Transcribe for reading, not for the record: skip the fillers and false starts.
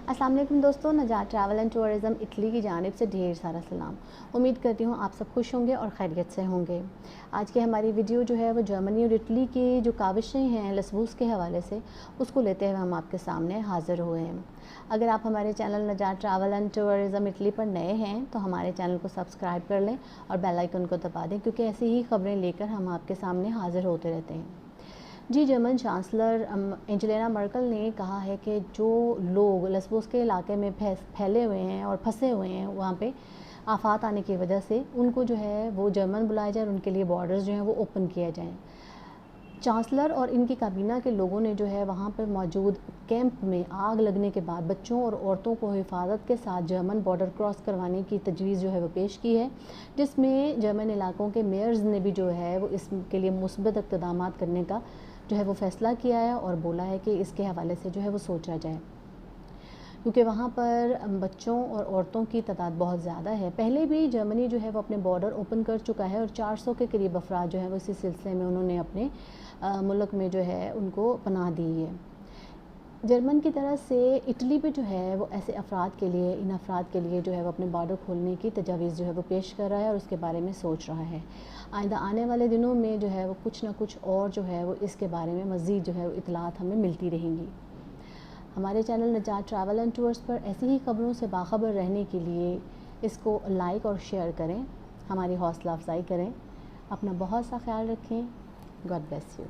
अस्सलाम वालेकुम दोस्तों, नजात ट्रैवल एंड टूरिज़्म इटली की जानिब से ढेर सारा सलाम। उम्मीद करती हूँ आप सब खुश होंगे और खैरियत से होंगे। आज की हमारी वीडियो जो है वो जर्मनी और इटली की जो काविशें हैं लसबूस के हवाले से, उसको लेते हुए हम आपके सामने हाज़िर हुए हैं। अगर आप हमारे चैनल नजात ट्रैवल एंड टूरिज़्म इटली पर नए हैं तो हमारे चैनल को सब्सक्राइब कर लें और बेल आइकन को दबा दें, क्योंकि ऐसी ही खबरें लेकर हम आपके सामने हाज़िर होते रहते हैं। जी, जर्मन चांसलर एंजेला मर्केल ने कहा है कि जो लोग लेस्बोस के इलाके में फैले हुए हैं और फंसे हुए हैं, वहाँ पे आफात आने की वजह से उनको जो है वो जर्मन बुलाया जाए और उनके लिए बॉर्डर्स जो हैं वो ओपन किया जाए। चांसलर और इनकी काबीना के लोगों ने जो है वहाँ पर मौजूद कैंप में आग लगने के बाद बच्चों और औरतों को हिफाजत के साथ जर्मन बॉर्डर क्रॉस करवाने की तजवीज़ जो है वो पेश की है, जिसमें जर्मन इलाकों के मेयर्स ने भी जो है वो इसके लिए मुस्बत इक़दाम करने का जो है वो फ़ैसला किया है और बोला है कि इसके हवाले से जो है वो सोचा जाए, क्योंकि वहाँ पर बच्चों और औरतों की तादाद बहुत ज़्यादा है। पहले भी जर्मनी जो है वो अपने बॉर्डर ओपन कर चुका है और 400 के करीब अफराद जो है वो इसी सिलसिले में उन्होंने अपने मुल्क में जो है उनको पनाह दी है। जर्मन की तरफ से इटली पे जो है वो ऐसे अफराद के लिए, इन अफराद के लिए जो है वो अपने बॉर्डर खोलने की तजावीज़ जो है वो पेश कर रहा है और उसके बारे में सोच रहा है। आइंदा आने वाले दिनों में जो है वो कुछ ना कुछ और जो है वो इसके बारे में मज़ीद जो है वो इतलात हमें मिलती रहेंगी। हमारे चैनल नजात ट्रैवल एंड टूर्स पर ऐसी ही खबरों से बाखबर रहने के लिए इसको लाइक और शेयर करें, हमारी हौसला अफजाई करें। अपना बहुत सा ख्याल रखें। God bless you.